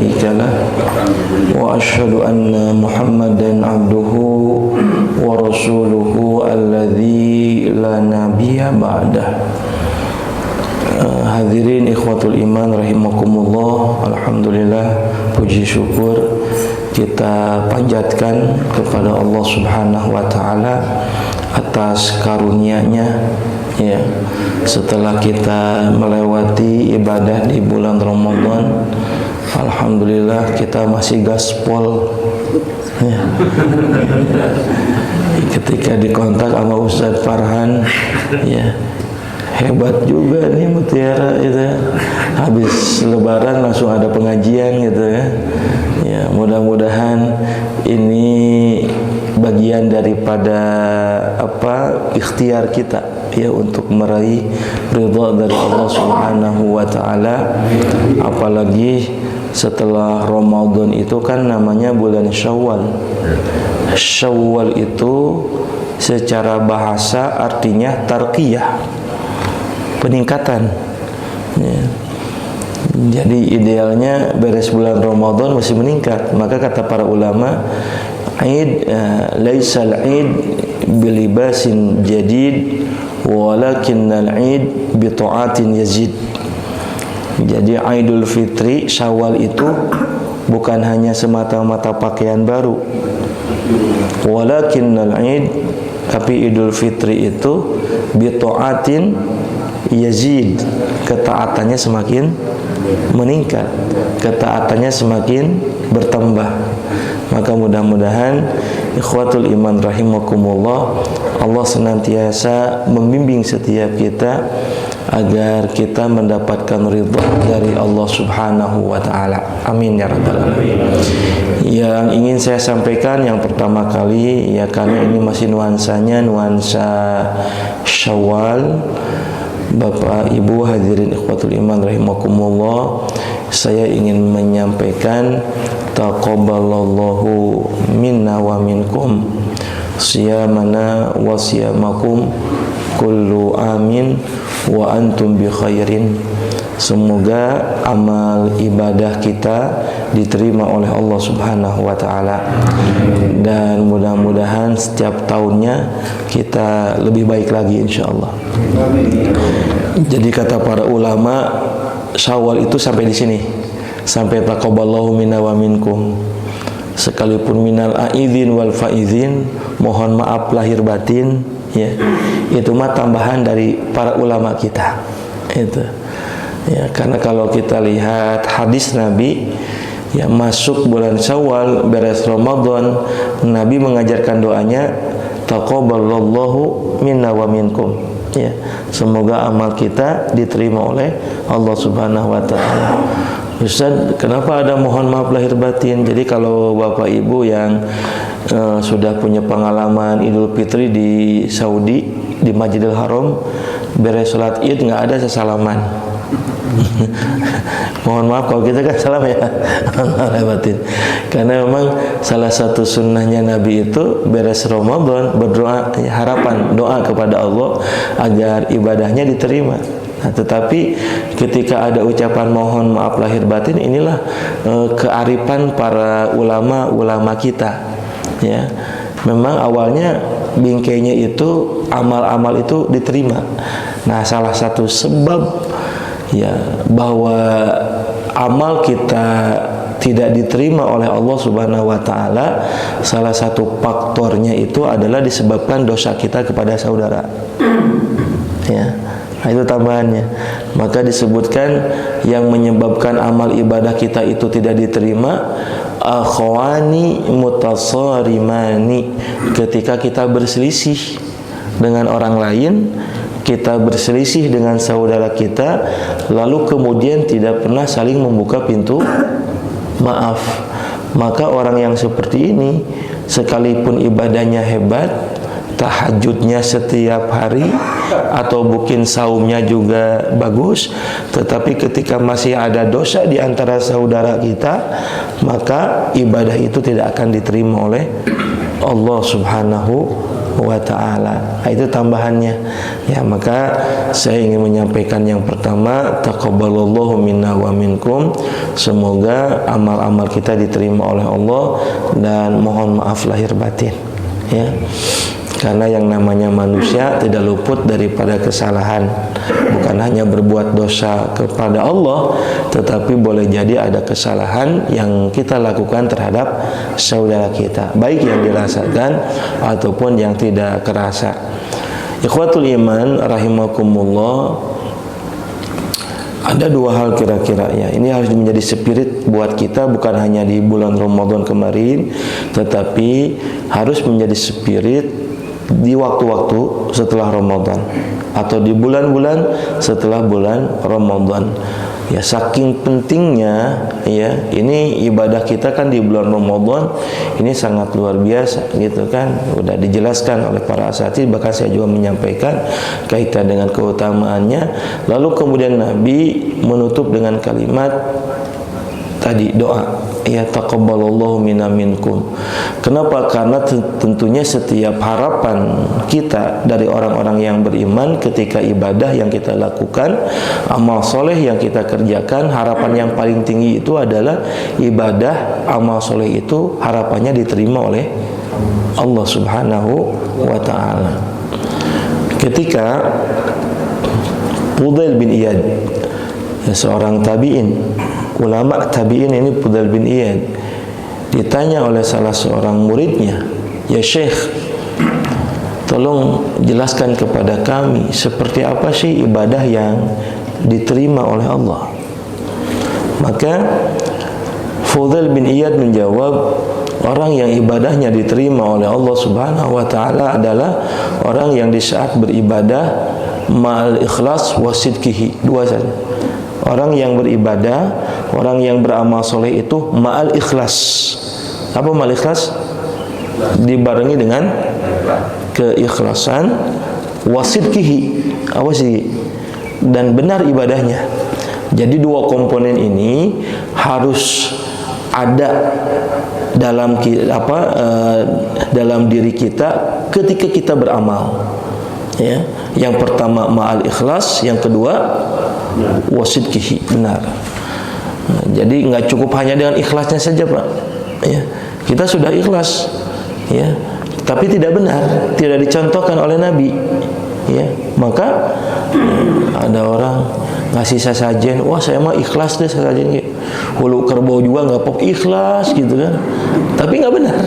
شريك له وأشهد أن محمدا عبده ورسوله الذي لا نبي بعده. Hadirin ikhwatul iman rahimakumullah, alhamdulillah, puji syukur kita panjatkan kepada Allah Subhanahu wa taala atas karunia-Nya ya. Setelah kita melewati ibadah di bulan Ramadan, alhamdulillah kita masih gaspol ya. Ketika dikontak sama Ustadz Farhan ya, hebat juga nih Mutiara itu ya. Habis lebaran langsung ada pengajian gitu ya. Ya, mudah-mudahan ini bagian daripada ikhtiar kita ya untuk meraih ridha dari Allah Subhanahu wa taala. Apalagi setelah Ramadan itu kan namanya bulan Syawal. Syawal itu secara bahasa artinya tarqiyah, peningkatan ya. Jadi idealnya beres bulan Ramadan masih meningkat. Maka kata para ulama, Aid laisal Aid bilibasin jadid walakinnal Aid bi ta'atin yazid. Jadi Aidul Fitri Syawal itu bukan hanya semata-mata pakaian baru, walakinnal Aid, tapi Idul Fitri itu bi ta'atin yazid, ketaatannya semakin meningkat, ketaatannya semakin bertambah. Maka mudah-mudahan ikhwatul iman rahimakumullah, Allah senantiasa membimbing setiap kita agar kita mendapatkan ridha dari Allah Subhanahu wa taala. Amin ya rabbal alamin. Yang ingin saya sampaikan yang pertama kali ya, karena ini masih nuansanya nuansa Syawal, Bapak Ibu hadirin ikhwatul iman rahimakumullah, saya ingin menyampaikan taqabbalallahu minna wa minkum siyamana wa siyamakum kullu amin wa antum bi khairin. Semoga amal ibadah kita diterima oleh Allah Subhanahu wa taala, dan mudah-mudahan setiap tahunnya kita lebih baik lagi insyaallah. Jadi kata para ulama, Syawal itu sampai di sini, sampai taqabbalallahu minna wa minkum. Sekalipun minal aidin wal faizin, mohon maaf lahir batin ya, itu mah tambahan dari para ulama kita itu ya. Karena kalau kita lihat hadis Nabi ya, masuk bulan Syawal beres Ramadan, Nabi mengajarkan doanya taqabbalallahu minna wa minkum ya, semoga amal kita diterima oleh Allah Subhanahu wa taala. Ustaz, kenapa ada mohon maaf lahir batin? Jadi kalau Bapak Ibu yang sudah punya pengalaman Idul Fitri di Saudi, di Masjidil Haram, beres sholat Id nggak ada sesalaman. Mohon maaf kalau kita kan salam ya, batin. Karena memang salah satu sunnahnya Nabi itu beres Ramadan berdoa, harapan doa kepada Allah agar ibadahnya diterima. Nah, tetapi ketika ada ucapan mohon maaf lahir batin, inilah kearifan para ulama kita ya. Memang awalnya bingkainya itu amal-amal itu diterima. Nah, salah satu sebab ya bahwa amal kita tidak diterima oleh Allah Subhanahu wa taala, salah satu faktornya itu adalah disebabkan dosa kita kepada saudara ya. Nah, itu tambahannya. Maka disebutkan yang menyebabkan amal ibadah kita itu tidak diterima, akhwani mutasarimani, ketika kita berselisih dengan orang lain, kita berselisih dengan saudara kita, lalu kemudian tidak pernah saling membuka pintu maaf. Maka orang yang seperti ini, sekalipun ibadahnya hebat, tahajudnya setiap hari, atau mungkin saumnya juga bagus, tetapi ketika masih ada dosa di antara saudara kita, maka ibadah itu tidak akan diterima oleh Allah Subhanahu wa ta'ala. Itu tambahannya. Ya, maka saya ingin menyampaikan yang pertama, taqabbalallahu minna wa minkum. Semoga amal-amal kita diterima oleh Allah dan mohon maaf lahir batin. Ya. Karena yang namanya manusia tidak luput daripada kesalahan. Bukan hanya berbuat dosa kepada Allah, tetapi boleh jadi ada kesalahan yang kita lakukan terhadap saudara kita, baik yang dirasakan ataupun yang tidak kerasa. Ikhwatul iman rahimakumullah, ada dua hal kira-kira ya. Ini harus menjadi spirit buat kita, bukan hanya di bulan Ramadan kemarin, tetapi harus menjadi spirit di waktu-waktu setelah Ramadan atau di bulan-bulan setelah bulan Ramadan. Ya, saking pentingnya ya, ini ibadah kita kan di bulan Ramadan ini sangat luar biasa gitu kan. Udah dijelaskan oleh para asatidz, bahkan saya juga menyampaikan kaitan dengan keutamaannya. Lalu kemudian Nabi menutup dengan kalimat tadi, doa, ya taqabbalallahu minna minkum. Kenapa? Karena tentunya setiap harapan kita dari orang-orang yang beriman ketika ibadah yang kita lakukan, amal soleh yang kita kerjakan, harapan yang paling tinggi itu adalah ibadah, amal soleh itu harapannya diterima oleh Allah Subhanahu wa ta'ala. Ketika Fudail bin Iyad, seorang tabi'in, ulama tabi'in ini, Fudail bin Iyad, ditanya oleh salah seorang muridnya, "Ya Syekh, tolong jelaskan kepada kami seperti apa sih ibadah yang diterima oleh Allah?" Maka Fudail bin Iyad menjawab, orang yang ibadahnya diterima oleh Allah Subhanahu wa ta'ala adalah orang yang di saat beribadah ma'al ikhlas wa sidqihi. Dua saja. Orang yang beribadah, orang yang beramal soleh itu ma'al ikhlas. Apa ma'al ikhlas? Dibarengi dengan keikhlasan, wasidkihi, apa sih? Dan benar ibadahnya. Jadi dua komponen ini harus ada dalam dalam diri kita ketika kita beramal. Ya, yang pertama ma'al ikhlas, yang kedua wasidkihi, benar. Nah, jadi nggak cukup hanya dengan ikhlasnya saja, Pak. Ya, kita sudah ikhlas, ya, tapi tidak benar, tidak dicontohkan oleh Nabi. Ya, maka ada orang ngasih sesajen, wah saya mah ikhlas deh sesajen, hulu kerbau juga nggak pok ikhlas gitu kan, tapi nggak benar.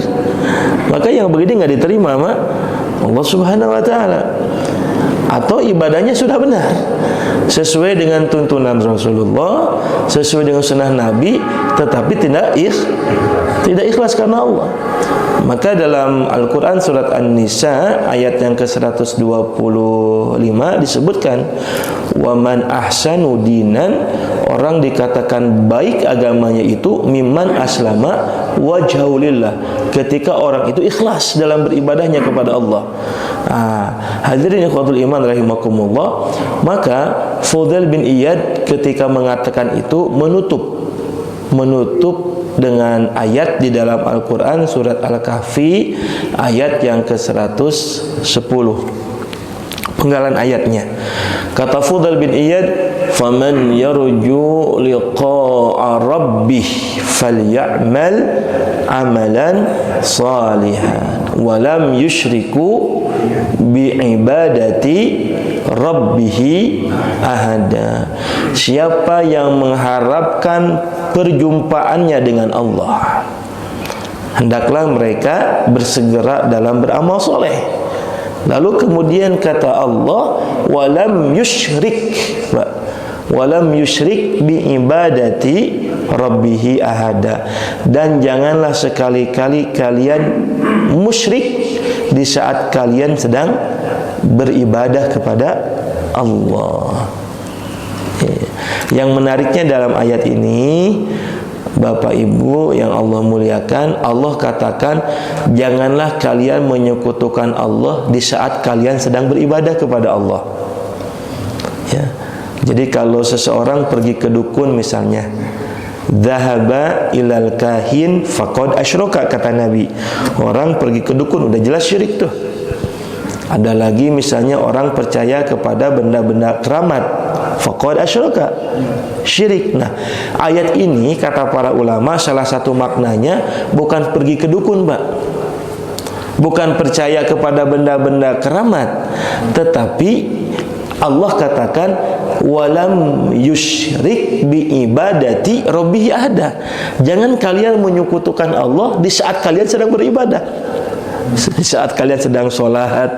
Maka yang begini nggak diterima sama Allah Subhanahu wa ta'ala. Atau ibadahnya sudah benar sesuai dengan tuntunan Rasulullah, sesuai dengan sunnah Nabi, tetapi tidak ikhlas karena Allah. Maka dalam Al-Quran surat An-Nisa ayat yang ke-125 disebutkan, waman ahsanu dinan, orang dikatakan baik agamanya itu mimman aslama wajhahu lillah, ketika orang itu ikhlas dalam beribadahnya kepada Allah. Hadirin ikhwatul iman rahimakumullah, maka Fudail bin Iyad ketika mengatakan itu menutup dengan ayat di dalam Al-Quran surat Al-Kahfi ayat yang ke-110, penggalan ayatnya. Kata Fudail bin Iyad, faman yarju liqa'a rabbih falyamal amalan salihan walam yusyriku bi'ibadati rabbihi ahada. Siapa yang mengharapkan perjumpaannya dengan Allah, hendaklah mereka bersegera dalam beramal soleh. Lalu kemudian kata Allah, walam yusyrik bi'ibadati rabbihi ahada, dan janganlah sekali-kali kalian musyrik di saat kalian sedang beribadah kepada Allah. Yang menariknya dalam ayat ini, Bapak Ibu yang Allah muliakan, Allah katakan janganlah kalian menyekutukan Allah di saat kalian sedang beribadah kepada Allah. Ya. Jadi kalau seseorang pergi ke dukun misalnya, dhahaba ilal kahin faqad asyraka, kata Nabi. Orang pergi ke dukun udah jelas syirik tuh. Ada lagi misalnya orang percaya kepada benda-benda keramat, faqad asyraka, syirik. Nah, ayat ini kata para ulama salah satu maknanya bukan pergi ke dukun, Pak. Bukan percaya kepada benda-benda keramat, tetapi Allah katakan walam yusyrik bi ibadati rabbih ahada. Jangan kalian menyekutukan Allah di saat kalian sedang beribadah. Di saat kalian sedang sholat,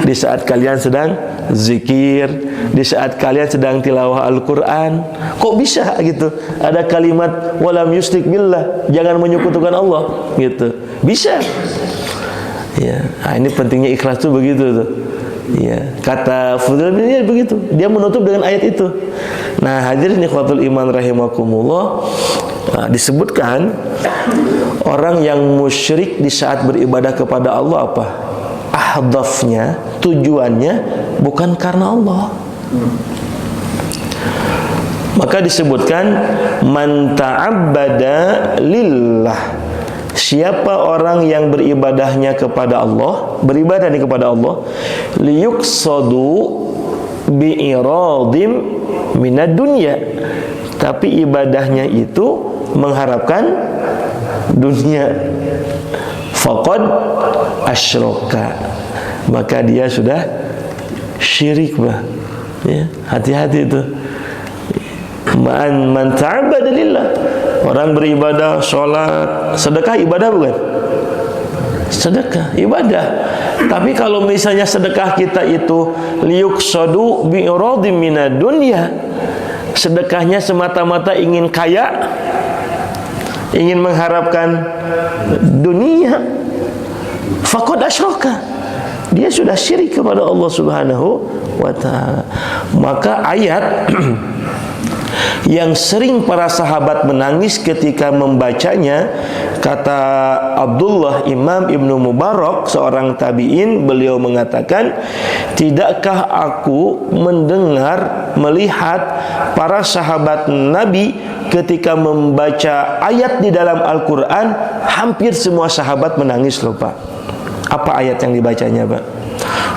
di saat kalian sedang zikir, di saat kalian sedang tilawah Al-Quran. Kok bisa gitu? Ada kalimat walam yusyrik billah, jangan menyekutukan Allah gitu. Bisa. Ya, nah ini pentingnya ikhlas tuh begitu tuh. Ya, kata Fudail bin Iyad begitu. Dia menutup dengan ayat itu. Nah, hadirin ikhwatul iman rahimakumullah, disebutkan orang yang musyrik di saat beribadah kepada Allah apa? Ahdafnya, tujuannya bukan karena Allah. Maka disebutkan man ta'abbada lillah. Siapa orang yang beribadahnya kepada Allah, beribadah kepada Allah, liyuqsadu bi'iradim minad dunya, tapi ibadahnya itu mengharapkan dunia, faqad asyraka, maka dia sudah syirik, Bah. Ya, hati-hati itu. Man ta'abbada lillah. Orang beribadah, sholat, sedekah ibadah bukan? Sedekah, ibadah. Tapi kalau misalnya sedekah kita itu liyuqsadu bi'iradim minad dunya, sedekahnya semata-mata ingin kaya, ingin mengharapkan dunia, faqad asyraka, dia sudah syirik kepada Allah Subhanahu wa ta'ala. Maka ayat yang sering para sahabat menangis ketika membacanya, kata Abdullah Imam Ibnu Mubarak, seorang tabi'in, beliau mengatakan, tidakkah aku mendengar, melihat para sahabat Nabi ketika membaca ayat di dalam Al-Quran, hampir semua sahabat menangis loh, Pak. Apa ayat yang dibacanya, Pak?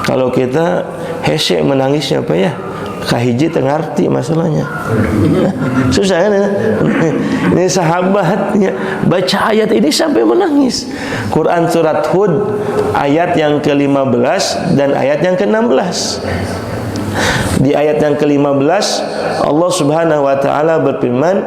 Kalau kita hese menangisnya, Pak, ya kahiji tengarti masalahnya. Susah kan? Ini sahabatnya baca ayat ini sampai menangis. Quran surat Hud ayat yang ke-15 dan ayat yang ke-16. Di ayat yang ke-15 Allah Subhanahu wa taala berfirman,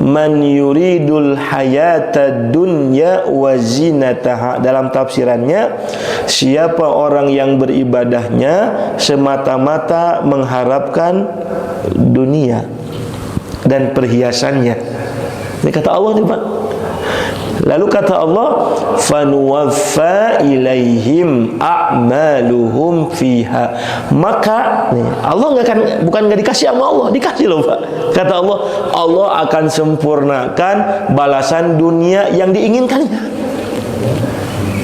"Man yuridul hayata dunya wa zinataha." Dalam tafsirannya, siapa orang yang beribadahnya semata-mata mengharapkan dunia dan perhiasannya. Ini kata Allah nih, Pak. Lalu kata Allah, fanuwaffa ilaihim a'maluhum fiha. Maka nih, Allah bukan nggak dikasih sama Allah, dikasih loh, Pak. Kata Allah, Allah akan sempurnakan balasan dunia yang diinginkannya.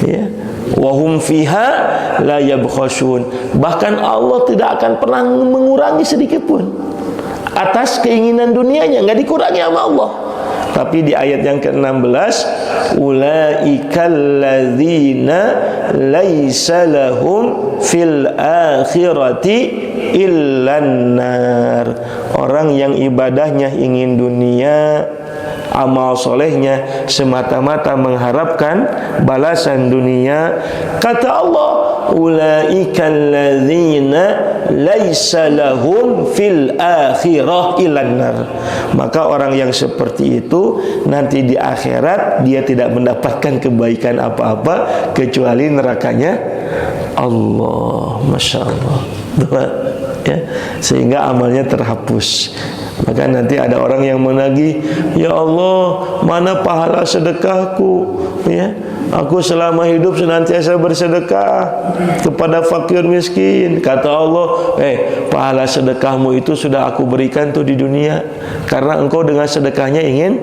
Ya. Wahum fiha la yabkhasun. Bahkan Allah tidak akan pernah mengurangi sedikit pun atas keinginan dunianya, nggak dikurangi sama Allah. Tapi di ayat yang ke-16, ulaikal ladzina laisa lahum fil akhirati illan nar. Orang yang ibadahnya ingin dunia, amal solehnya semata-mata mengharapkan balasan dunia. Kata Allah, ulaikal ladzina laisa lahum fil akhirah illan nar. Maka orang yang seperti itu nanti di akhirat dia tidak mendapatkan kebaikan apa-apa kecuali nerakanya Allah. Masya Allah. Ya, sehingga amalnya terhapus. Maka nanti ada orang yang menagih, ya Allah, mana pahala sedekahku? Ya, aku selama hidup senantiasa bersedekah kepada fakir miskin. Kata Allah, pahala sedekahmu itu sudah aku berikan tuh di dunia, karena engkau dengan sedekahnya ingin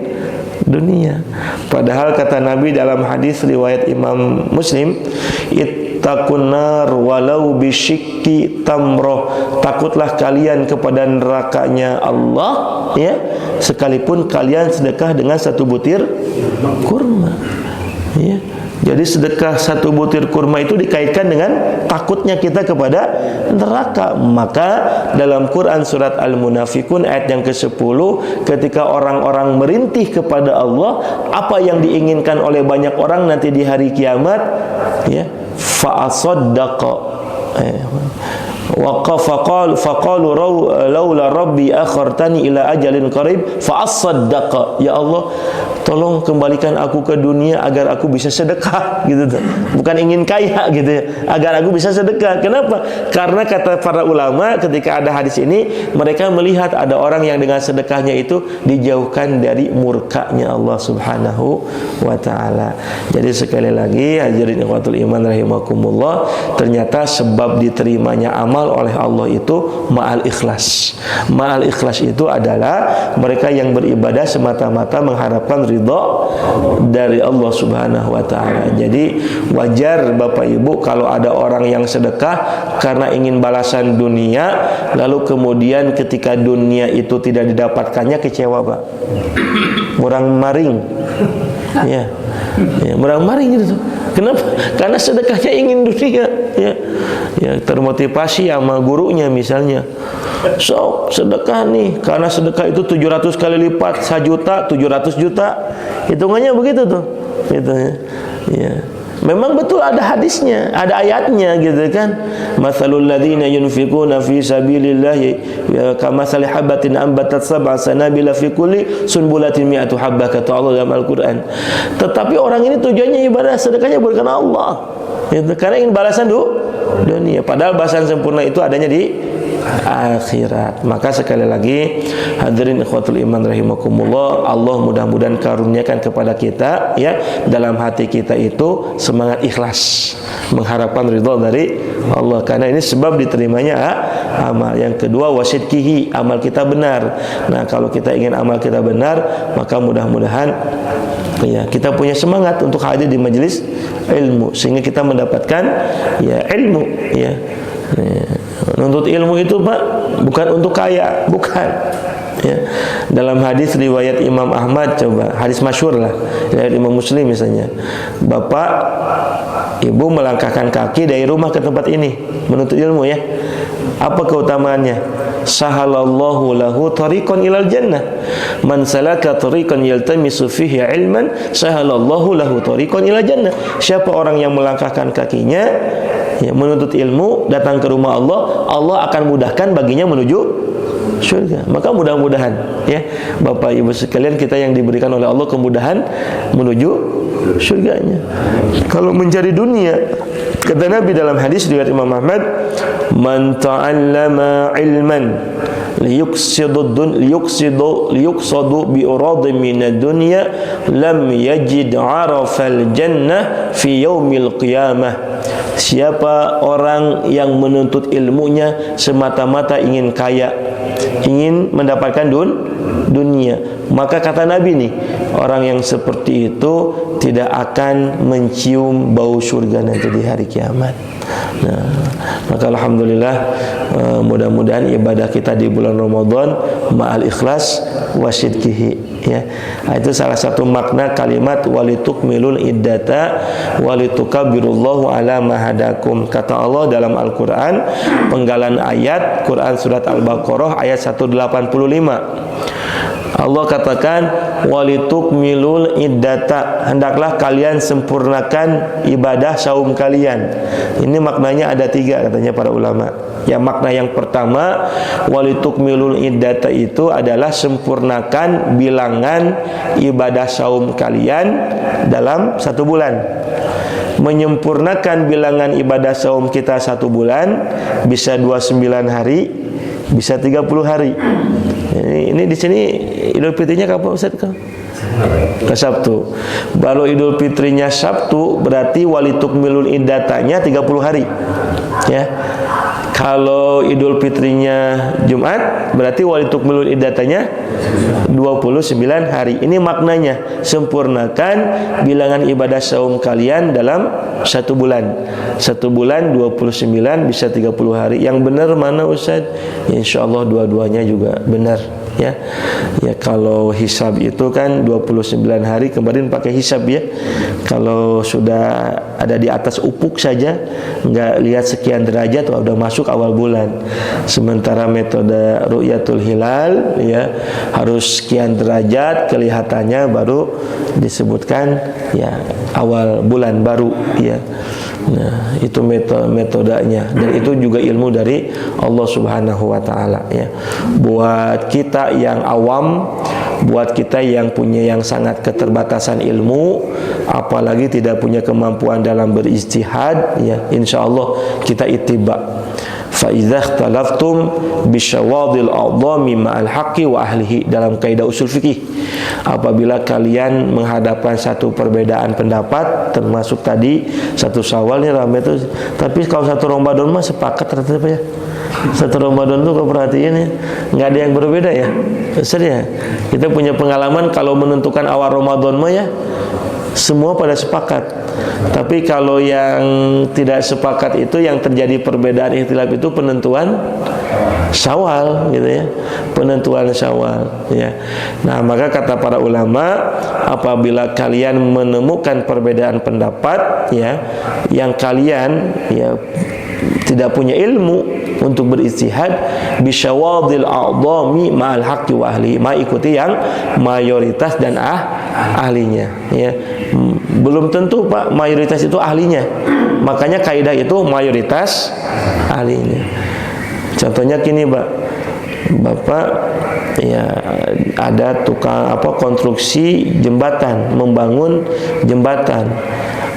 dunia. Padahal kata Nabi dalam hadis riwayat Imam Muslim, ittaqun nar walau bisyikki tamroh. Takutlah kalian kepada nerakanya Allah, ya, sekalipun kalian sedekah dengan satu butir kurma. Ya. Jadi sedekah satu butir kurma itu dikaitkan dengan takutnya kita kepada neraka. Maka dalam Quran surat Al-Munafikun ayat yang ke-10, ketika orang-orang merintih kepada Allah apa yang diinginkan oleh banyak orang nanti di hari kiamat, ya, fa'asaddaqa faqalu laula rabbi akhartani ila ajalin qarib fa'asaddaqa, ya Allah tolong kembalikan aku ke dunia agar aku bisa sedekah, gitu tuh. Bukan ingin kaya gitu ya, agar aku bisa sedekah. Kenapa? Karena kata para ulama ketika ada hadis ini, mereka melihat ada orang yang dengan sedekahnya itu dijauhkan dari murkanya Allah Subhanahu wa taala. Jadi sekali lagi hadirin ikhwatul iman rahimakumullah, ternyata sebab diterimanya amal oleh Allah itu ma'al ikhlas. Ma'al ikhlas itu adalah mereka yang beribadah semata-mata mengharapkan ridha dari Allah Subhanahu wa taala. Jadi wajar Bapak Ibu kalau ada orang yang sedekah karena ingin balasan dunia, lalu kemudian ketika dunia itu tidak didapatkannya kecewa, Pak. Murang maring. Ya. Ya, murang maring gitu. Kenapa? Karena sedekahnya ingin dunia, ya. Ya, termotivasi sama gurunya misalnya. So, sedekah nih, karena sedekah itu 700 kali lipat, 1 juta, 700 juta. Hitungannya begitu tuh. Gitu ya. Ya. Memang betul ada hadisnya, ada ayatnya gitu kan. Matsalul ladzina yunfiquna fi sabilillahi kamatsali habatin ambatat sab'a sanabila fi kulli sunbulatin mi'atu habbah, kata Allah dalam Al-Qur'an. Tetapi orang ini tujuannya ibadah, sedekahnya bukan karena Allah. Gitu. Karena ingin balasan dunia. Padahal balasan sempurna itu adanya di akhirat. Maka sekali lagi hadirin ikhwatul iman rahimakumullah, Allah mudah-mudahan karuniakan kepada kita ya dalam hati kita itu semangat ikhlas mengharapkan ridha dari Allah, karena ini sebab diterimanya amal. Yang kedua wasidqihi, amal kita benar. Nah, kalau kita ingin amal kita benar, maka mudah-mudahan ya kita punya semangat untuk hadir di majelis ilmu sehingga kita mendapatkan ya ilmu ya. Nuntut ilmu itu Pak bukan untuk kaya, bukan ya. Dalam hadis riwayat Imam Ahmad, coba hadis masyhur lah, riwayat Imam Muslim misalnya, bapak ibu melangkahkan kaki dari rumah ke tempat ini menuntut ilmu ya, apa keutamaannya? Sahalallahu lahu tariqan ilal jannah, man salaka tariqan yaltamisu fihi ilman sahalallahu lahu tariqan ilal jannah. Siapa orang yang melangkahkan kakinya ya, menuntut ilmu, datang ke rumah Allah, Allah akan mudahkan baginya menuju surga. Maka mudah-mudahan ya Bapak Ibu sekalian, kita yang diberikan oleh Allah kemudahan menuju surganya. Kalau mencari dunia, kata Nabi dalam hadis riwayat Imam Ahmad, man ta'allama ilman liyuqsadu bi uradin minad dunya lam yajid 'arafal jannah fi yaumil qiyamah. Siapa orang yang menuntut ilmunya semata-mata ingin kaya, ingin mendapatkan dunia, maka kata Nabi nih, orang yang seperti itu tidak akan mencium bau surga nanti di hari kiamat. Nah, maka alhamdulillah, mudah-mudahan ibadah kita di bulan Ramadan ma'al ikhlas wasidqihi ya. Itu salah satu makna kalimat walitukmilul iddata walitukabirullahu ala mahadakum. Kata Allah dalam Al-Quran, penggalan ayat Quran surat Al-Baqarah ayat 185. Allah katakan walitukmilul iddata, hendaklah kalian sempurnakan ibadah saum kalian. Ini maknanya ada 3 katanya para ulama. Ya, makna yang pertama walitukmilul iddata itu adalah sempurnakan bilangan ibadah saum kalian dalam 1 bulan. Menyempurnakan bilangan ibadah saum kita 1 bulan bisa 29 hari, bisa 30 hari. Ini di sini Idul Fitrinya kapan Ustaz? Ke Sabtu. Kalau Idul Fitrinya Sabtu berarti walitukmilul iddatanya 30 hari. Ya. Kalau Idul Fitrinya Jumat berarti walitukmilul iddatanya 29 hari. Ini maknanya, sempurnakan bilangan ibadah saum kalian dalam 1 bulan. 1 bulan 29 bisa 30 hari. Yang benar mana Ustaz? Insyaallah dua-duanya juga benar ya. Ya kalau hisab itu kan 29 hari, kemarin pakai hisab ya. Kalau sudah ada di atas ufuk saja, nggak lihat sekian derajat, udah masuk awal bulan. Sementara metode ru'yatul hilal ya harus sekian derajat kelihatannya baru disebutkan ya awal bulan baru ya. Nah, itu metodenya, dan itu juga ilmu dari Allah Subhanahu wa taala ya. Buat kita yang awam, buat kita yang punya yang sangat keterbatasan ilmu, apalagi tidak punya kemampuan dalam berijtihad ya, insyaallah kita ittiba. Fa idza ikhtalaftum bisyawadil a'dhami ma'al haqqi wa ahlihi, dalam kaidah usul fikih, apabila kalian menghadapkan satu perbedaan pendapat, termasuk tadi satu Syawal nih rame itu, tapi kalau satu Ramadan mah sepakat ternyata ya. Satu Ramadan tuh kalau perhatiin ya, nggak ada yang berbeda ya. Besar ya. Kita punya pengalaman kalau menentukan awal Ramadan mah ya semua pada sepakat. Tapi kalau yang tidak sepakat itu, yang terjadi perbedaan ikhtilaf itu penentuan Syawal gitu ya, penentuan Syawal ya. Nah, maka kata para ulama, apabila kalian menemukan perbedaan pendapat ya, yang kalian ya tidak punya ilmu untuk berijtihad, bisyawadil a'dhami ma'al haqqi wa ahli, ikuti yang mayoritas dan ahlinya ya. Belum tentu Pak mayoritas itu ahlinya, makanya kaidah itu mayoritas ahlinya. Contohnya gini Pak, Bapak ya ada tukang konstruksi jembatan, membangun jembatan.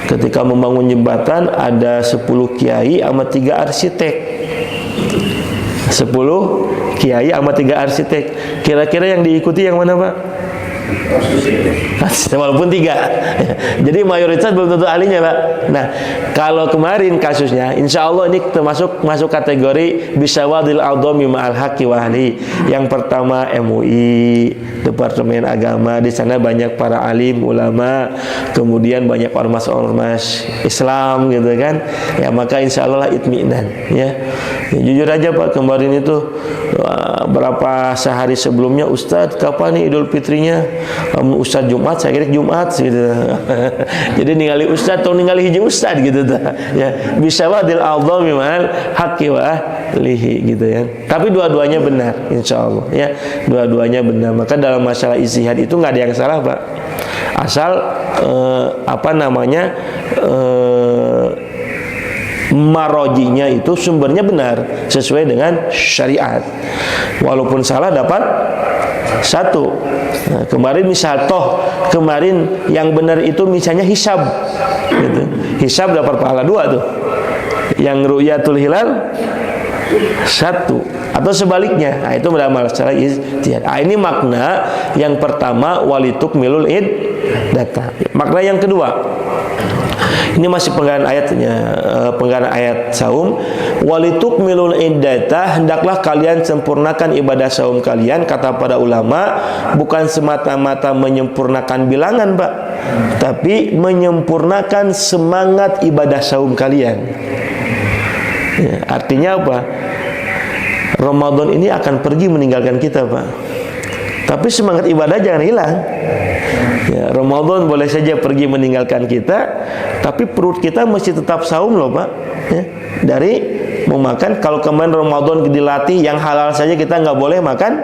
Ketika membangun jembatan ada 10 kiai sama 3 arsitek. 10 kiai sama 3 arsitek. Kira-kira yang diikuti yang mana Pak? Walaupun 3. Jadi mayoritas belum tentu ahlinya Pak. Nah, kalau kemarin kasusnya, insya Allah ini termasuk masuk kategori bisyawadil a'dhami ma'al haqqi wa ahli. Yang pertama MUI, Departemen Agama, di sana banyak para alim ulama, kemudian banyak ormas-ormas Islam gitu kan. Ya maka insya Allah itminan ya. Ya, jujur aja Pak, kemarin itu berapa sehari sebelumnya, Ustadz kapan nih Idul Fitrinya? Ustadz Jumat, saya kira Jumat gitu. Jadi ningali Ustadz atau ningali hiji Ustadz gitu ya. Bisa wadil a'dhami ma'al haqqi wa ahlihi gitu ya. Tapi dua-duanya benar insyaallah ya. Dua-duanya benar. Maka dalam masalah ijtihad itu nggak ada yang salah Pak. Asal marojinya itu sumbernya benar sesuai dengan syariat. Walaupun salah dapat satu. Nah, kemarin misal kemarin yang benar itu misalnya hisab gitu. Hisab dapat pahala 2 tuh. Yang ru'yatul hilal 1 atau sebaliknya. Nah, itu dalam masalah ijtihad. Nah, ini makna yang pertama, walitukmilul iddata. Makna yang kedua, ini masih penggalan ayatnya, penggalan ayat saum. Walitukmilul iddata, hendaklah kalian sempurnakan ibadah saum kalian. Kata para ulama, bukan semata-mata menyempurnakan bilangan Pak, tapi menyempurnakan semangat ibadah saum kalian ya. Artinya apa? Ramadan ini akan pergi meninggalkan kita Pak, tapi semangat ibadah jangan hilang ya. Ramadan boleh saja pergi meninggalkan kita, tapi perut kita mesti tetap saum loh Pak ya. Dari memakan, kalau kemarin Ramadan dilatih yang halal saja kita nggak boleh makan,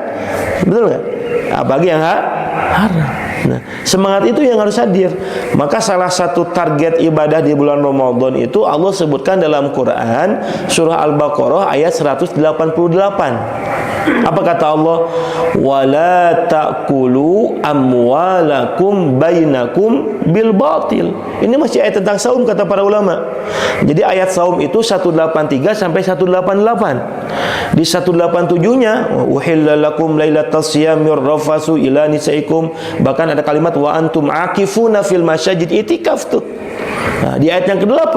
betul nggak? Apalagi yang haram. Nah, semangat itu yang harus hadir. Maka salah satu target ibadah di bulan Ramadan itu Allah sebutkan dalam Quran surah Al-Baqarah ayat 188. Apa kata Allah? Wala ta'kulu amwalakum bainakum bil batil. Ini masih ayat tentang saum kata para ulama. Jadi ayat saum itu 183 sampai 188. Di 187-nya uhilla lakum lailatas siyamir rafasu ila nisaikum, bahkan ada kalimat wa antum akifuna fil masajid, itikaf tuh. Nah, di ayat yang ke-8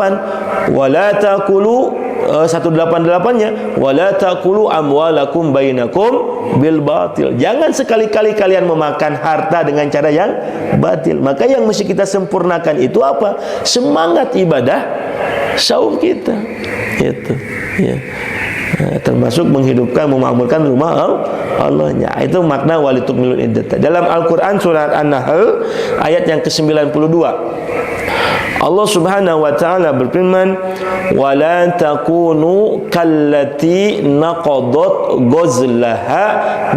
wala taqulu 188-nya wala taqulu amwalakum bainakum bil batil. Jangan sekali-kali kalian memakan harta dengan cara yang batil. Maka yang mesti kita sempurnakan itu apa? Semangat ibadah saum kita. Itu ya. termasuk menghidupkan, memakmurkan rumah Allahnya. Itu makna walitukmilul iddata. Dalam Al-Quran surat An-Nahl ayat yang ke-92, Allah Subhanahu wa ta'ala berfirman, wala takunu kallati naqadat ghazlaha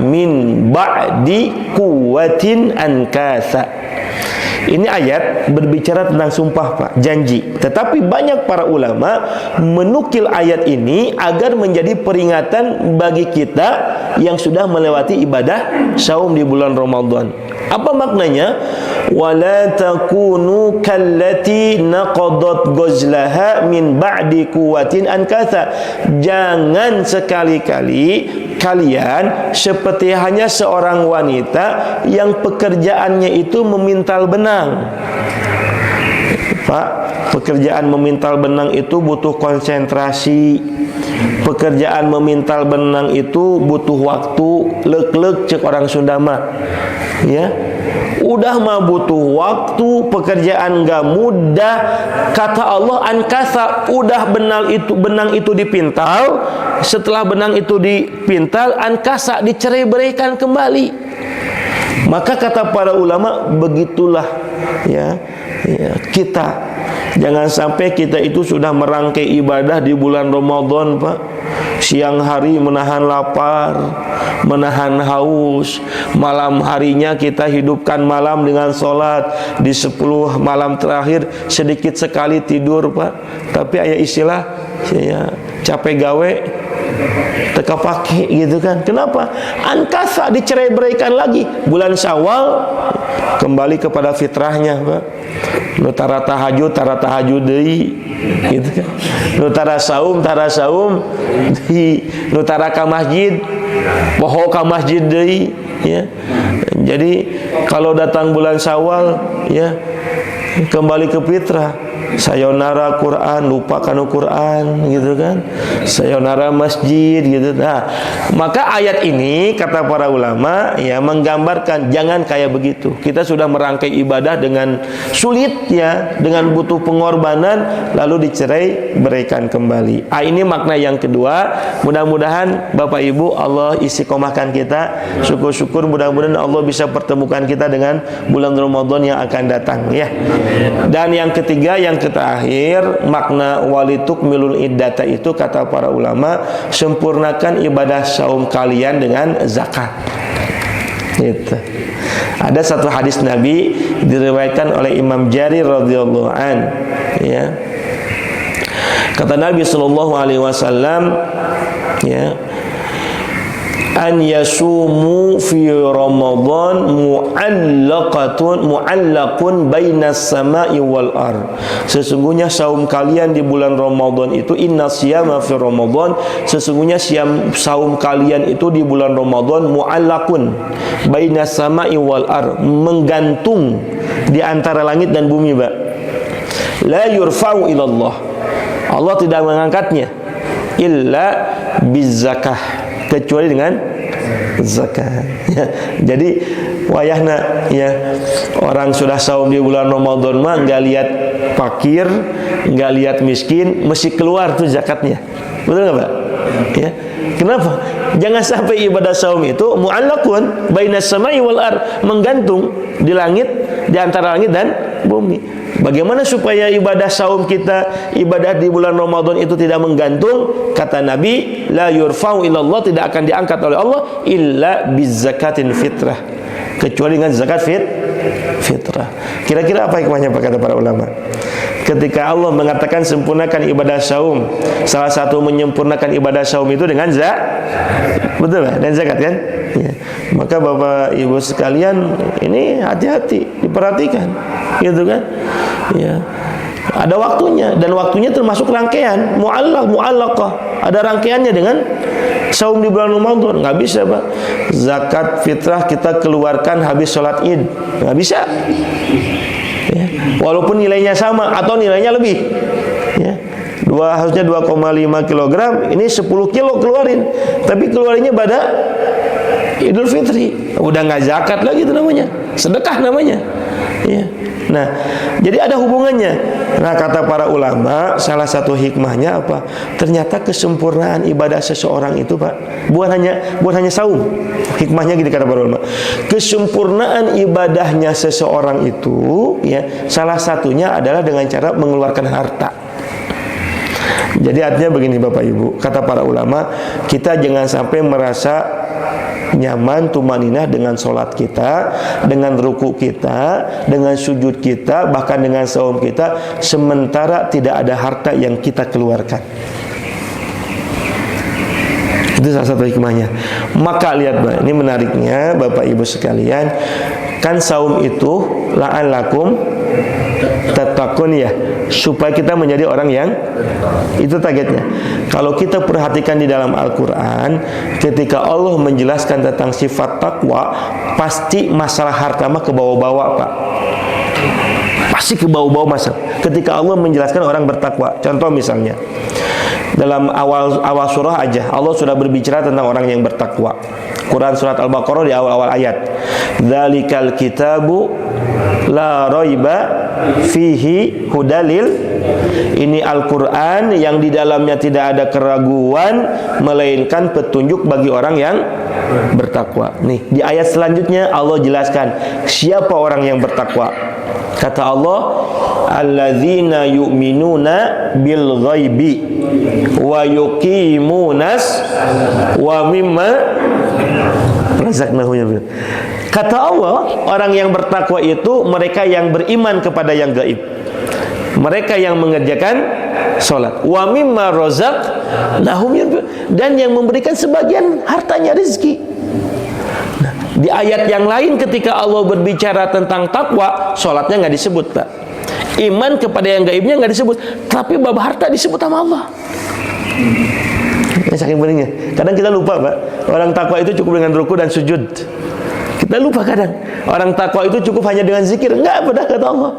min ba'di quwwatin ankatha. Ini ayat berbicara tentang sumpah, Pak, janji. Tetapi banyak para ulama menukil ayat ini agar menjadi peringatan bagi kita yang sudah melewati ibadah saum di bulan Ramadan. Apa maknanya? Wala takunu kallati naqadat ghazlaha min ba'di quwwatin ankatha. Jangan sekali-kali kalian seperti hanya seorang wanita yang pekerjaannya itu memintal benang. Pak, pekerjaan memintal benang itu butuh konsentrasi. Pekerjaan memintal benang itu butuh waktu. Lek-lek cek orang Sunda mah. Ya, udah mah butuh waktu, pekerjaan gak mudah. Kata Allah ankasa, udah benang itu dipintal. Setelah benang itu dipintal, ankasa dicerai-beraikan kembali. Maka kata para ulama, begitulah ya kita. Jangan sampai kita itu sudah merangkai ibadah di bulan Ramadan, Pak. Siang hari menahan lapar, menahan haus. Malam harinya kita hidupkan malam dengan sholat. Di 10 malam terakhir sedikit sekali tidur, Pak. Tapi aya istilah ya, capek gawe teka pake gitu kan. Kenapa? Ankasa dicerai-beraikan lagi. Bulan Syawal kembali kepada fitrahnya, Pak. Nu tara tahajud deui gitu kan. Nu tara saum deui. Nu tara ka masjid poho ka masjid deui ya. Jadi kalau datang bulan Syawal ya, kembali ke fitrah. Sayonara Quran, lupakan Quran gitu kan. Sayonara masjid gitu. Nah, maka ayat ini kata para ulama ya menggambarkan jangan kayak begitu. Kita sudah merangkai ibadah dengan sulit ya, dengan butuh pengorbanan lalu dicerai beraikan kembali. Ini makna yang kedua. Mudah-mudahan Bapak Ibu Allah istiqomahkan kita. Syukur-syukur mudah-mudahan Allah bisa pertemukan kita dengan bulan Ramadan yang akan datang ya. Dan yang ketiga, yang terakhir, makna walitukmilul iddata itu kata para ulama, sempurnakan ibadah saum kalian dengan zakat. Gitu. Ada satu hadis Nabi diriwayatkan oleh Imam Jarir radhiyallahu an, ya. Kata Nabi sallallahu alaihi wasallam, ya, an yasumu fi Ramadan mu'allaqun bainas sama'i wal ar. Sesungguhnya saum kalian di bulan Ramadan itu inna siyama fi Ramadan, sesungguhnya saum kalian itu di bulan Ramadan mu'allaqun bainas sama'i wal ar, menggantung di antara langit dan bumi, Pak. La yurfa'u ilallah, Allah tidak mengangkatnya illa bizakah, kecuali dengan zakat ya. Jadi wayahna ya, orang sudah saum di bulan Ramadan mah nggak lihat fakir, nggak lihat miskin, mesti keluar tuh zakatnya. Betul nggak, Pak? Ya. Kenapa? Jangan sampai ibadah saum itu mu'allaqun bainas sama'i wal ar, menggantung di langit, di antara langit dan bumi. Bagaimana supaya ibadah saum kita, ibadah di bulan Ramadan itu tidak menggantung? Kata Nabi, la yurfa'u ilallah, tidak akan diangkat oleh Allah illa bizzakatin fitrah, kecuali dengan zakat fitrah. Kira-kira apa hikmahnya, Pak, kata para ulama? Ketika Allah mengatakan sempurnakan ibadah saum, salah satu menyempurnakan ibadah saum itu dengan betul lah, dan zakat kan? Ya. Maka Bapak Ibu sekalian, ini hati-hati, diperhatikan, gitu kan? Ya. Ada waktunya, dan waktunya termasuk rangkaian mu'allaqah. Ada rangkaiannya dengan saum di bulan Ramadan. Nggak bisa, Pak. Zakat fitrah kita keluarkan habis sholat Id, nggak bisa. Ya. Walaupun nilainya sama atau nilainya lebih, ya. Harusnya 2,5 kg, ini 10 kilo keluarin, tapi keluarinnya pada Idul Fitri, udah nggak zakat lagi, itu namanya sedekah namanya. Ya. Nah, jadi ada hubungannya. Nah, kata para ulama, salah satu hikmahnya apa? Ternyata kesempurnaan ibadah seseorang itu, Pak, bukan hanya saum. Hikmahnya gini kata para ulama. Kesempurnaan ibadahnya seseorang itu, ya, salah satunya adalah dengan cara mengeluarkan harta. Jadi artinya begini Bapak Ibu, kata para ulama, kita jangan sampai merasa nyaman tumaninah dengan sholat kita, dengan ruku kita, dengan sujud kita, bahkan dengan saum kita, sementara tidak ada harta yang kita keluarkan. Itu salah satu hikmahnya. Maka lihat Pak, ini menariknya Bapak Ibu sekalian, kan saum itu la'allakum tattaqun, ya, supaya kita menjadi orang yang, itu targetnya. Kalau kita perhatikan di dalam Al-Quran, ketika Allah menjelaskan tentang sifat takwa, pasti masalah harta mah ke bawah-bawah, Pak. Pasti ke bawah-bawah masalah. Ketika Allah menjelaskan orang bertakwa, contoh misalnya dalam awal surah aja, Allah sudah berbicara tentang orang yang bertakwa. Quran surat Al-Baqarah di awal-awal ayat, "Dzalikal kitabu la raiba fihi hudalil." Ini Al-Quran yang di dalamnya tidak ada keraguan, melainkan petunjuk bagi orang yang bertakwa. Nih, di ayat selanjutnya Allah jelaskan siapa orang yang bertakwa. Kata Allah, alladzina yu'minuna bil ghaibi wa yuqimunas wa mimma razaqnahum. Kata Allah, orang yang bertakwa itu mereka yang beriman kepada yang gaib, mereka yang mengerjakan sholat, wa mimma razaqnahum, dan yang memberikan sebagian hartanya rezeki. Nah, di ayat yang lain ketika Allah berbicara tentang takwa, sholatnya nggak disebut, Pak. Iman kepada yang gaibnya nggak disebut, tapi bab harta disebut sama Allah. Ini saking pentingnya. Kadang kita lupa, Pak. Orang takwa itu cukup dengan ruku dan sujud. Kita lupa kadang. Orang takwa itu cukup hanya dengan zikir. Enggak, pada kata Allah.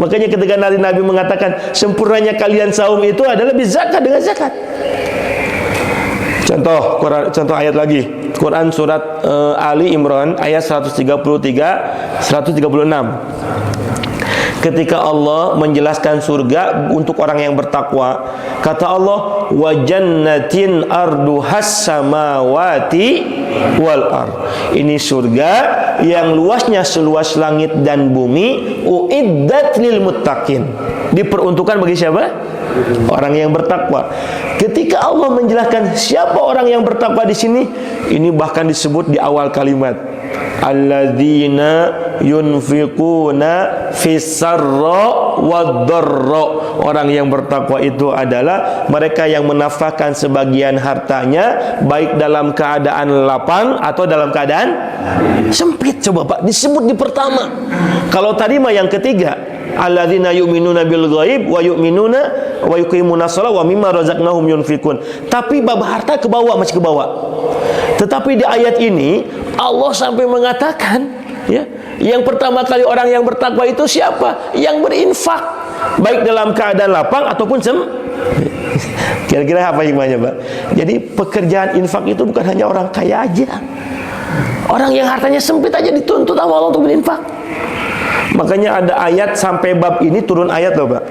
Makanya ketika Nabi mengatakan sempurnanya kalian saum itu adalah bizakat, dengan zakat. Contoh ayat lagi. Quran surat Ali Imran ayat 133-136. Ketika Allah menjelaskan surga untuk orang yang bertakwa, kata Allah, wa jannatin arduhas samawati wal ard. Ini surga yang luasnya seluas langit dan bumi, uiddat lil muttaqin. Diperuntukkan bagi siapa? Orang yang bertakwa. Ketika Allah menjelaskan siapa orang yang bertakwa di sini, ini bahkan disebut di awal kalimat, alladzina yunfiquna fis-sarra wad-dharra. Orang yang bertakwa itu adalah mereka yang menafkahkan sebagian hartanya baik dalam keadaan lapang atau dalam keadaan sempit. Coba Pak, disebut di pertama. Kalau tadi mah yang ketiga, alladzina yu'minuna bil ghaib wa yu'minuna wa yuqimuna shalah wa mimma razaqnahum yunfiqun. Tapi bab harta ke bawah, masih ke bawah. Tetapi di ayat ini Allah sampai mengatakan, ya, yang pertama kali orang yang bertakwa itu siapa? Yang berinfak, baik dalam keadaan lapang ataupun Kira-kira apa hikmahnya, Pak? Jadi pekerjaan infak itu bukan hanya orang kaya aja. Orang yang hartanya sempit aja dituntut sama Allah untuk berinfak. Makanya ada ayat sampai bab ini turun ayat loh, Pak.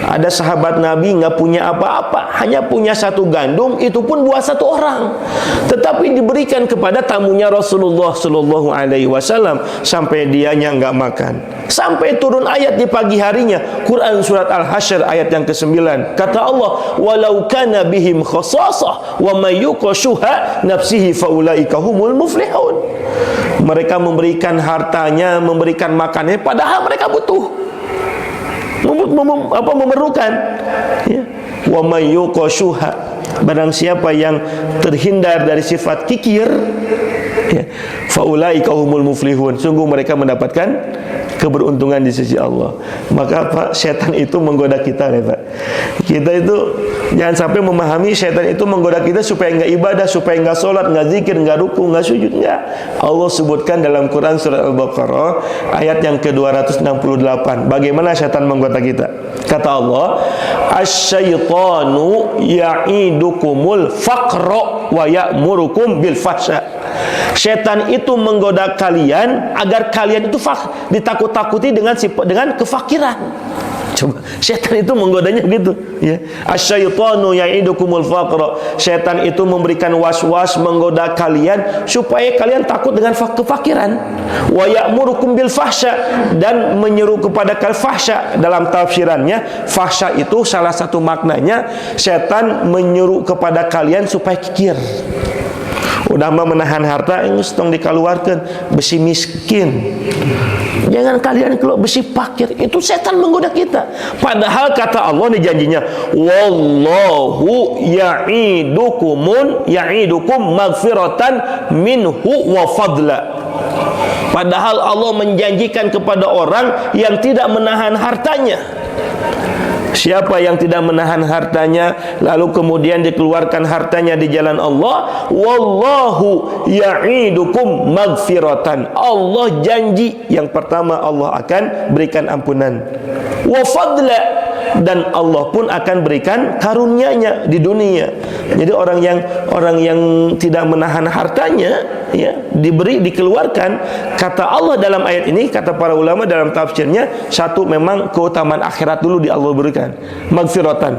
Ada sahabat Nabi nggak punya apa-apa, hanya punya satu gandum, itu pun buat satu orang. Tetapi diberikan kepada tamunya Rasulullah Sallallahu Alaihi Wasallam sampai dianya nggak makan. Sampai turun ayat di pagi harinya, Quran surat Al-Hasyr ayat yang ke-9. Kata Allah, walau kana bihim khasasah wa may yuqashuha nafsihi faulaika humul muflihun. Mereka memberikan hartanya, memberikan makannya, padahal mereka butuh, memerlukan, ya. Wa may yuqashuha, barang siapa yang terhindar dari sifat kikir, ya, faulaika humul muflihun, sungguh mereka mendapatkan keberuntungan di sisi Allah. Maka Pak, setan itu menggoda kita, ya Pak. Kita itu jangan sampai memahami setan itu menggoda kita supaya enggak ibadah, supaya enggak sholat, enggak zikir, enggak ruku, enggak sujud, enggak. Allah sebutkan dalam Quran surat Al-Baqarah ayat yang ke-268 bagaimana setan menggoda kita. Kata Allah, asyaitanu ya'idukumul faqra wa ya'murukum bil fahsya. Setan itu menggoda kalian agar kalian itu ditakut-takuti dengan kefakiran. Coba, setan itu menggodanya begitu, ya. Asyaitanu ya'idukumul faqra. Setan itu memberikan was-was, menggoda kalian supaya kalian takut dengan kefakiran. Wa ya'murukum bil fahsya, dan menyeru kepada fahsya. Dalam tafsirannya, fahsya itu salah satu maknanya setan menyeru kepada kalian supaya kikir. Udah mah menahan harta, ingus tong dikeluarkan, besi miskin. Jangan kalian keluar besi fakir. Itu setan menggoda kita. Padahal kata Allah nih janjinya, wallahu ya'idukum maghfiratan minhu wa fadla. Padahal Allah menjanjikan kepada orang yang tidak menahan hartanya. Siapa yang tidak menahan hartanya lalu kemudian dikeluarkan hartanya di jalan Allah, wallahu ya'idukum maghfiratan. Allah janji yang pertama Allah akan berikan ampunan. Wa fadla, dan Allah pun akan berikan karunia-Nya di dunia. Jadi orang yang tidak menahan hartanya, ya, dikeluarkan. Kata Allah dalam ayat ini, kata para ulama dalam tafsirnya, satu, memang keutamaan akhirat dulu Allah berikan, maghfiratan.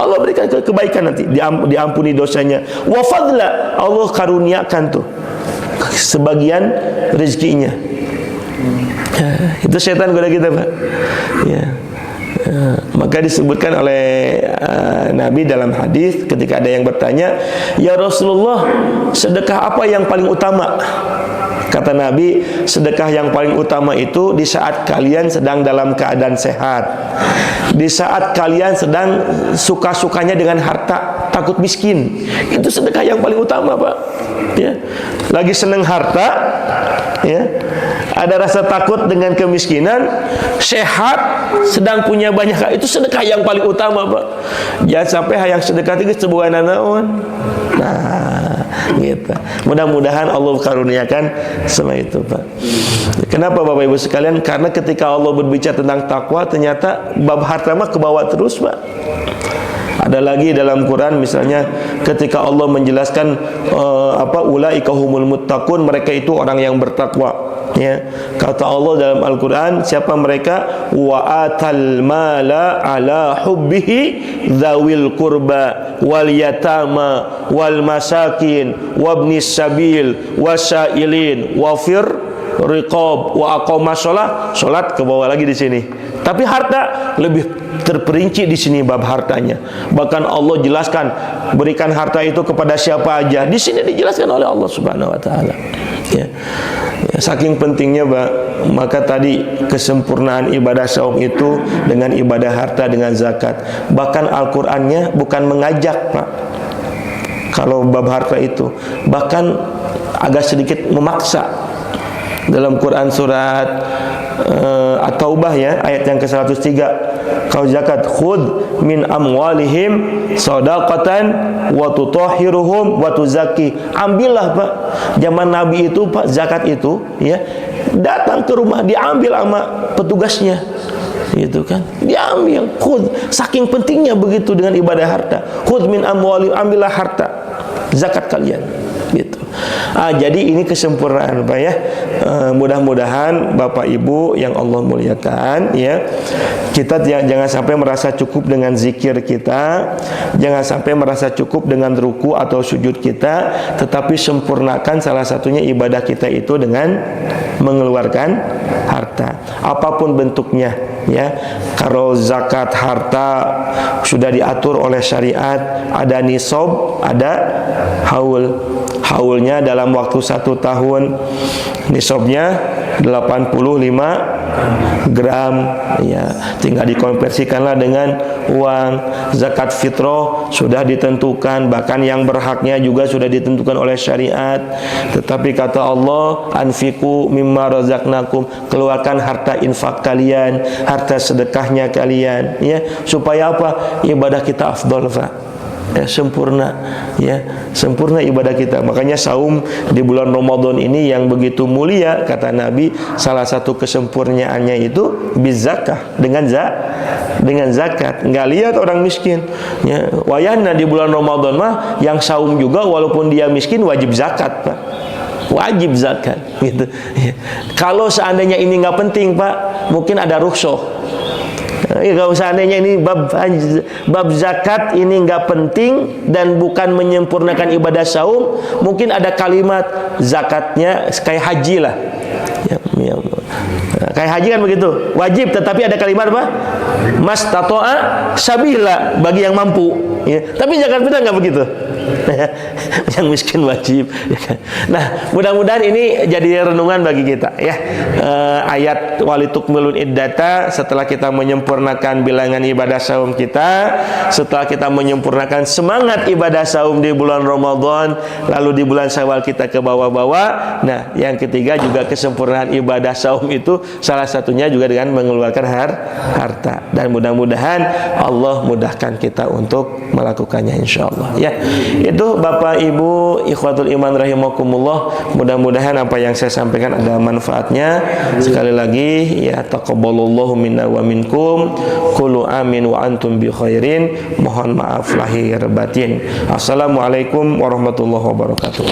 Allah berikan kebaikan nanti, diampuni dosanya. Wa fadla, Allah karuniakan tuh sebagian rezekinya. Itu setan goda kita, Pak. Ya. Maka disebutkan oleh Nabi dalam hadis ketika ada yang bertanya, ya Rasulullah, sedekah apa yang paling utama? Kata Nabi, sedekah yang paling utama itu di saat kalian sedang dalam keadaan sehat, di saat kalian sedang suka-sukanya dengan harta, takut miskin. Itu sedekah yang paling utama, Pak. Ya. Lagi seneng harta, ya, ada rasa takut dengan kemiskinan, sehat, sedang punya banyak, itu sedekah yang paling utama, Pak. Jangan sampai hayang sedekah itu sebuah nanaon. Nah, gitu. Mudah-mudahan Allah karuniakan sama itu, Pak. Kenapa Bapak Ibu sekalian? Karena ketika Allah berbicara tentang takwa, ternyata bab harta mah kebawa terus, Pak. Ada lagi dalam Quran misalnya ketika Allah menjelaskan ulaika humul muttaqun, mereka itu orang yang bertakwa, ya. Kata Allah dalam Al-Qur'an, siapa mereka? Wa atal mala ala hubbihi dzawil qurba wal yatama wal masakin wabnis sabil wasailin wafir riqab wa aqama salat ke bawah lagi di sini. Tapi harta lebih terperinci di sini bab hartanya. Bahkan Allah jelaskan berikan harta itu kepada siapa aja. Di sini dijelaskan oleh Allah Subhanahu wa taala. Ya. Ya, saking pentingnya, Pak, maka tadi kesempurnaan ibadah saum itu dengan ibadah harta, dengan zakat. Bahkan Al-Qur'annya bukan mengajak, Pak. Kalau bab harta itu bahkan agak sedikit memaksa. Dalam Quran surat At-Taubah, ya, ayat yang ke-103, kau zakat, khudh min amwalihim shadaqatan wa tutahhiruhum wa tuzakki. Ambillah, Pak. Zaman Nabi itu, Pak, zakat itu, ya, datang ke rumah diambil sama petugasnya. Gitu kan? Diambil, khudh. Saking pentingnya begitu dengan ibadah harta. Khudh min amwalihim, ambillah harta zakat kalian. Gitu. Jadi ini kesempurnaan, Pak, ya. Mudah-mudahan Bapak Ibu yang Allah muliakan, ya, kita jangan sampai merasa cukup dengan zikir kita, jangan sampai merasa cukup dengan ruku atau sujud kita, tetapi sempurnakan salah satunya ibadah kita itu dengan mengeluarkan harta, apapun bentuknya, ya. Kalau zakat harta sudah diatur oleh syariat, ada nisab, ada haul. Haulnya dalam waktu 1 tahun, nisabnya 85 gram, ya, tinggal dikonversikanlah dengan uang. Zakat fitrah sudah ditentukan, bahkan yang berhaknya juga sudah ditentukan oleh syariat. Tetapi kata Allah, anfiqu mimma razaqnakum, keluarkan harta infak kalian, harta sedekahnya kalian, ya, supaya apa? Ibadah kita afdal, Pak. Ya, sempurna, ya, sempurna ibadah kita. Makanya saum di bulan Ramadan ini yang begitu mulia, kata Nabi, salah satu kesempurnaannya itu bizakah, dengan zakat. Nggak lihat orang miskin, ya, wayahna di bulan Ramadan mah yang saum juga walaupun dia miskin wajib zakat, Pak. wajib zakat gitu. Ya. Kalau seandainya ini nggak penting Pak, mungkin ada rukhsah. Ya, kalau seandainya ini bab zakat ini nggak penting dan bukan menyempurnakan ibadah saum, mungkin ada kalimat zakatnya kayak haji lah. Ya. Kayak haji kan begitu, wajib, tetapi ada kalimat apa? Mastato'a sabila, bagi yang mampu. Ya. Tapi zakat fitrah nggak begitu. Yang miskin wajib. Ya kan? Nah, mudah-mudahan ini jadi renungan bagi kita. Ya, ayat walitukmilun iddata, setelah kita menyempurnakan bilangan ibadah saum kita, setelah kita menyempurnakan semangat ibadah saum di bulan Ramadan, lalu di bulan Syawal kita ke bawah-bawah. Nah, yang ketiga juga kesempurnaan ibadah saum itu salah satunya juga dengan mengeluarkan harta. Dan mudah-mudahan Allah mudahkan kita untuk melakukannya insyaallah. Ya, itu Bapak Ibu ikhwatul iman rahimakumullah, mudah-mudahan apa yang saya sampaikan ada manfaatnya. Sekali lagi ya, taqabbalallahu minna wa minkum, qulu amin wa antum bi khairin. Mohon maaf lahir batin. Assalamualaikum warahmatullahi wabarakatuh.